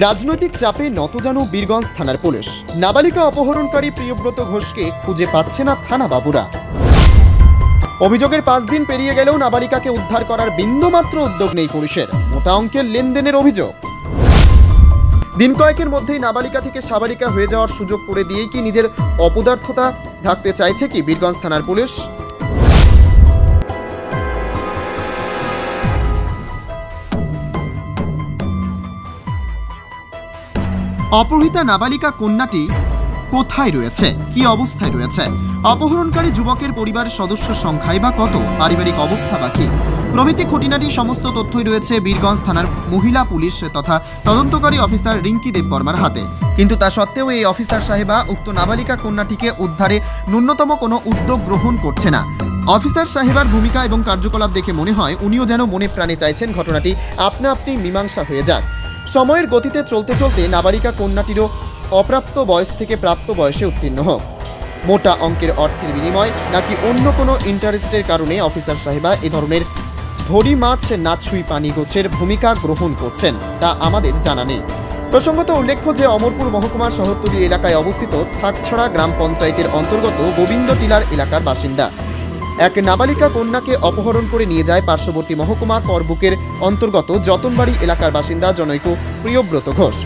রাজনৈতিক চাপে নতজানু বীরগঞ্জ থানার পুলিশ। নাবালিকা অপহরণকারী প্রিয়ব্রত ঘোষকে খুঁজে পাচ্ছে না থানা বাবুরা। অভিযোগের 5 দিন পেরিয়ে গেলেও নাবালিকাকে উদ্ধার করার বিন্দুমাত্র উদ্যোগ নেই পুলিশের। মোটা অঙ্কের লেনদেনের অভিযোগ। দিন কয়েকের মধ্যেই নাবালিকা থেকে সাবালিকা হয়ে যাওয়ার সুযোগ করে দিয়েই কি নিজের অপদার্থতা ঢাকতে চাইছে কি বীরগঞ্জ থানার পুলিশ? অপহৃতা নাবালিকা কন্যাটি কোথায় রয়েছে, কি অবস্থায় রয়েছে? অপহরণকারী যুবকের পরিবারের সদস্য সংখ্যাই বা কত? পারিবারিক অবস্থা বা কি প্রভৃতি খুঁটিনাটি সমস্ত তথ্যই রয়েছে বীরগঞ্জ থানার মহিলা পুলিশ তথা তদন্তকারী অফিসার রিঙ্কি দেববর্মার হাতে। কিন্তু তা সত্ত্বেও এই অফিসার সাহেবা উক্ত নাবালিকা কন্যাটিকে উদ্ধারে ন্যূনতম কোনো উদ্যোগ গ্রহণ করছে না। অফিসার সাহেবার ভূমিকা এবং কার্যকলাপ দেখে মনে হয় উনিও যেন মনে প্রাণে চাইছেন ঘটনাটি আপনা আপনি মীমাংসা হয়ে যাক। সময়ের গতিতে চলতে চলতে নাবালিকা কন্যাটিরও অপ্রাপ্ত বয়স থেকে প্রাপ্ত বয়সে উত্তীর্ণ হোক। মোটা অঙ্কের অর্থের বিনিময় নাকি অন্য কোনো ইন্টারেস্টের কারণে অফিসার সাহেবা এ ধরনের ধরি মাছ না ছুঁই পানি গোছের ভূমিকা গ্রহণ করছেন তা আমাদের জানা নেই। প্রসঙ্গত উল্লেখ্য যে অমরপুর মহকুমার শহরতলি এলাকায় অবস্থিত থাকছড়া গ্রাম পঞ্চায়েতের অন্তর্গত গোবিন্দ টিলার এলাকার বাসিন্দা এক নাবালিকা কন্যাকে অপহরণ করে নিয়ে যায় পার্শ্ববর্তী মহকুমা করবুকের অন্তর্গত যতনবাড়ি এলাকার বাসিন্দা জনৈক প্রিয়ব্রত ঘোষ।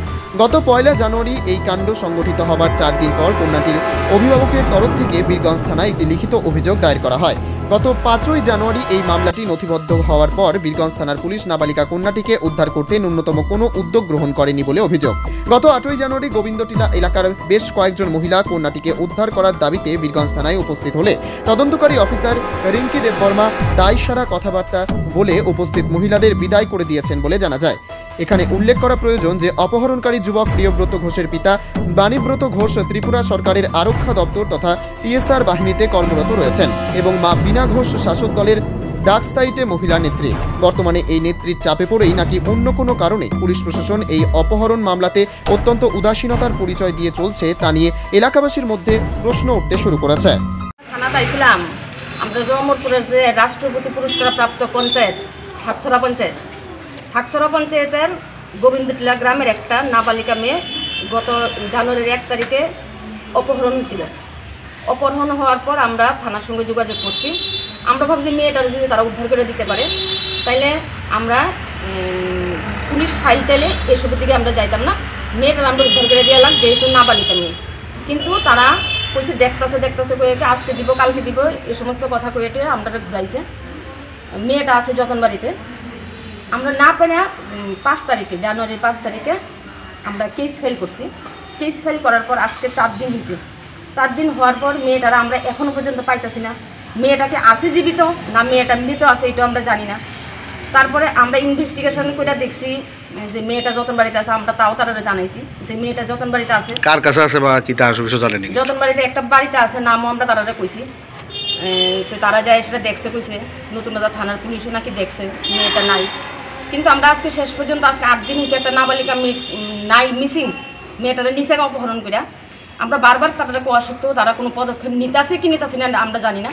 গত 1 জানুয়ারি এই কাণ্ড সংঘটিত হবার 4 দিন পর কন্যাটির অভিভাবকের তরফ থেকে বীরগঞ্জ থানায় একটি লিখিত অভিযোগ দায়ের করা হয়। গত 5 জানুয়ারি এই মামলাটি নথিবদ্ধ হওয়ার পর বীরগঞ্জ থানার পুলিশ নাবালিকা কন্যাটিকে উদ্ধার করতে ন্যূনতম কোনো উদ্যোগ গ্রহণ করেনি বলে অভিযোগ। গত 8 জানুয়ারি গোবিন্দটিলা এলাকার বেশ কয়েকজন মহিলা কন্যাটিকে উদ্ধার করার দাবিতে বীরগঞ্জ থানায় উপস্থিত হলে তদন্তকারী অফিসার রিঙ্কি দেববর্মা দায়সারা কথাবার্তা বলে উপস্থিত মহিলাদের বিদায় করে দিয়েছেন বলে জানা যায়। এখানে উল্লেখ করা প্রয়োজন যে অপহরণকারী যুবক প্রিয়ব্রত ঘোষের পিতা বাণীব্রত ঘোষ ত্রিপুরা সরকারের আরক্ষা দপ্তর তথা টিএসআর বাহিনীতে কর্মরত রয়েছেন এবং মা বীণা ঘোষ শাসক দলের ডাক সাইটে মহিলা নেত্রী। বর্তমানে এই নেত্রীর চাপে পড়েই নাকি অন্য কোনো কারণে পুলিশ প্রশাসন এই অপহরণ মামলাতে অত্যন্ত উদাসীনতার পরিচয় দিয়ে চলছে তা নিয়ে এলাকাবাসীর মধ্যে প্রশ্ন উঠতে শুরু করেছে। থানাতে আইছিলাম আমরা যে অমরপুরের যে রাষ্ট্রপতি পুরস্কার প্রাপ্ত পঞ্চায়েত থাকছড়া পঞ্চায়েতের গোবিন্দটিলা গ্রামের একটা নাবালিকা মেয়ে গত জানুয়ারির 1 তারিখে অপহরণ হয়েছিল। অপহরণ হওয়ার পর আমরা থানার সঙ্গে যোগাযোগ করছি। আমরা ভাবছি মেয়েটার যদি তারা উদ্ধার করে দিতে পারে তাইলে আমরা পুলিশ ফাইল টাইলে এসবের দিকে আমরা যাইতাম না, মেয়েটার আমরা উদ্ধার করে দিয়ে যেহেতু নাবালিকা মেয়ে। কিন্তু তারা কইছে দেখতেছে কয়ে আজকে দিব কালকে দিব এই সমস্ত কথা কয়ে আমরা ঘুরাইছে। মেয়েটা আছে যতনবাড়িতে। আমরা না পেরে 5 তারিখে জানুয়ারির 5 তারিখে আমরা কেস ফাইল করছি। কেস ফাইল করার পর আজকে 4 দিন হয়েছে। 4 দিন হওয়ার পর মেয়েটারা আমরা এখনও পর্যন্ত পাইতেছি না। মেয়েটাকে আছে জীবিত না মেয়েটা মৃত আছে এটা আমরা জানি না। তারপরে আমরা ইনভেস্টিগেশন করে দেখছি যে মেয়েটা যতনবাড়িতে আছে। আমরা তাও তারা জানাইছি যে মেয়েটা যতনবাড়িতে আছে। কার কাছে আছে বা কি তার কিছু জানেন? যতনবাড়িতে একটা বাড়িতে আছে, নামও আমরা তারা কইছি। তো তারা যায় সেটা দেখছে, কইছে নতুন বাজার থানার পুলিশও নাকি দেখছে মেয়েটা নাই। কিন্তু আমরা আজকে শেষ পর্যন্ত আজকে 8 দিন হয়েছে একটা নাবালিকা মেয়ে নাই, মিসিং। মেয়েটারা নিচে অপহরণ করে আমরা বারবার তারা কোয়া সত্ত্বেও তারা কোনো পদক্ষেপ নিতেছে কি নিতেছে না আমরা জানি না।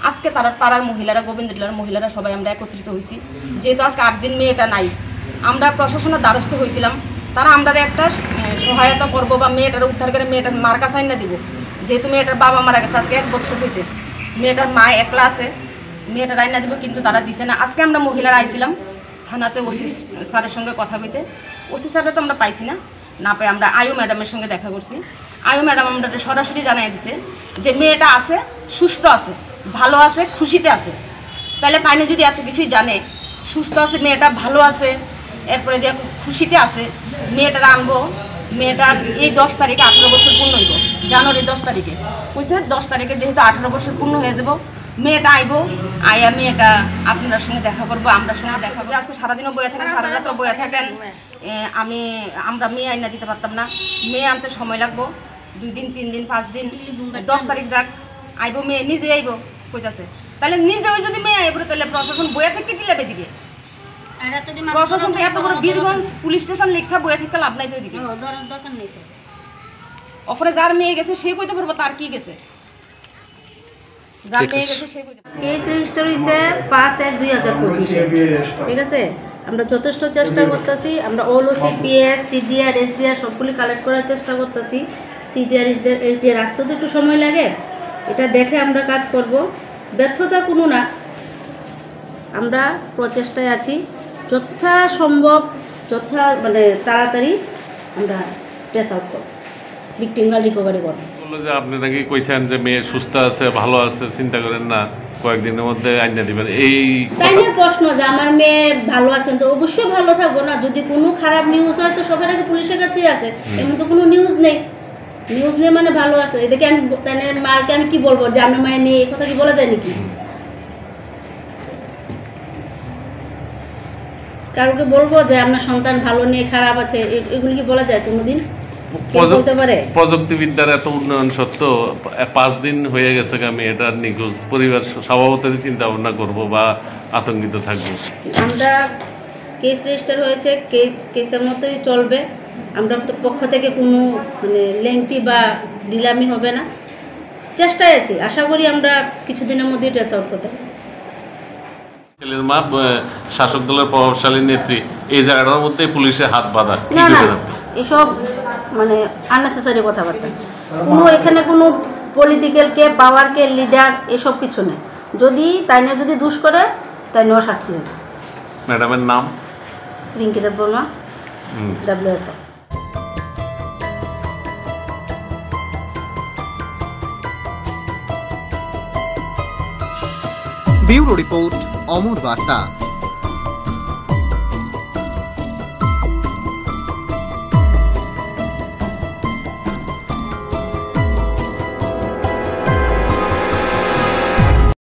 আজকে তারা পাড়ার মহিলারা গোবিন্দটিলার মহিলারা সবাই আমরা একত্রিত হয়েছি। যেহেতু আজকে 8 দিন মেয়েটা নাই, আমরা প্রশাসনের দ্বারস্থ হয়েছিলাম তারা আমরা একটা সহায়তা করবো বা মেয়েটার উদ্ধার করে মেয়েটার মার কাছে আইনা দিব। যেহেতু মেয়েটার বাবা মারা গেছে আজকে 1 বছর হয়েছে, মেয়েটার মা একলা আছে, মেয়েটার আইনা দিব কিন্তু তারা দিছে না। আজকে আমরা মহিলারা আইছিলাম থানাতে ওসি স্যারের সঙ্গে কথা কইতে। ওসি স্যারটা তো আমরা পাইছি না পাই আমরা আয়ু ম্যাডামের সঙ্গে দেখা করছি। আয়ু ম্যাডাম আমরা সরাসরি জানাই দিছে যে মেয়েটা আছে, সুস্থ আছে, ভালো আছে, খুশিতে আছে। তাহলে কাইনে যদি এত কিছুই জানে, সুস্থ আছে, মেয়েটা ভালো আছে, এরপরে দিয়ে খুশিতে আছে, মেয়েটার আনবো। মেয়েটার এই 10 তারিখে 18 বছর পূর্ণ হইব, জানুয়ারি 10 তারিখে কইছে। 10 তারিখে যেহেতু 18 বছর পূর্ণ হয়ে যাব, মেয়েটা আইব, আইয়া মেয়েটা আপনার সঙ্গে দেখা করবো, আমরা সঙ্গে দেখা করবো। আজকে সারাদিনও বয়ে থাকেন, সারা রাতও বয়ে থাকেন। আমরা মেয়ে আইনা দিতে পারতাম না, মেয়ে আনতে সময় লাগবো 2 দিন 3 দিন 5 দিন। 10 তারিখ যাক আইব, মেয়ে নিজে আইব কইতাছে। তাহলে নিজে ওই যদি মেয়ে আইব তাহলে প্রশাসন বয়ে থেকে কি লাভ এদিকে? প্রশাসন তো এত বড় বীরগঞ্জ পুলিশ স্টেশন লেখা বয়ে থেকে লাভ নাই তো এদিকে। দরকার নেই তো। ওপরে যার মেয়ে গেছে সে কইতে পারবো তার কি গেছে। কেস রেজিস্টার হয়েছে 5/1/2025, ঠিক আছে। আমরা যথেষ্ট চেষ্টা করতেছি। আমরা ওলওসি, পিএস, সিডিআর, এসডিআর সবগুলি কালেক্ট করার চেষ্টা করতেছি। সিডিআর, এসডিআর আসতে তো একটু সময় লাগে, এটা দেখে আমরা কাজ করব। ব্যর্থতা কোনো না, আমরা প্রচেষ্টায় আছি। যথাসম্ভব মানে তাড়াতাড়ি আমরা ট্রেস আউট করব, ভিকটিমরা রিকভারি করব। বললো যে আপনি নাকি কইছেন যে মেয়ে সুস্থ আছে, ভালো আছে, চিন্তা করেন না, কয়েকদিনের মধ্যে আইনা দিবেন। এই তাই না প্রশ্ন যে আমার মেয়ে ভালো আছেন, তো অবশ্যই ভালো থাকবো না। যদি কোনো খারাপ নিউজ হয় তো সবার আগে পুলিশের কাছেই আসে, এমন তো কোনো নিউজ নেই। নিউজ নেই মানে ভালো আসে। এদিকে আমি মাকে আমি কি বলবো যে আমার মায়ের নিয়ে এই কথা কি বলা যায় নাকি? কারোকে বলবো যে আপনার সন্তান ভালো নেই, খারাপ আছে, এগুলি কি বলা যায় কোনোদিন? বলতে পারে? প্রযুক্তিবিদ্যার এত উন্নয়ন সত্ত্বেও 5 দিন হয়ে গেছে আমি এটার নিখোঁজ। পরিবার স্বভাবতই চিন্তা ভাবনা করবো বা আতঙ্কিত থাকবো। আমরা কেস রেজিস্টার হয়েছে, কেসের মতোই চলবে। আমরা তো পক্ষ থেকে কোনো মানে লেংথি বা ডিলামি হবে না, চেষ্টায় আছি। আশা করি আমরা কিছুদিনের মধ্যেই ট্রেস আউট করতে পারব। ছেলের মা শাসক দলের প্রভাবশালী নেত্রী, এই জায়গাটার মধ্যে পুলিশের হাত বাঁধা না না, এসব মানে আননেসেসারি কথাবার্তা। কোনো এখানে কোনো পলিটিক্যালকে, পাওয়ারকে, লিডার এসব কিছু নেই। যদি তাই নিয়ে যদি দোষ করে তাই নিয়েও শাস্তি হবে। ম্যাডামের নাম রিঙ্কি দেব বর্মা, WSO। ব্যুরো রিপোর্ট, অমর বার্তা।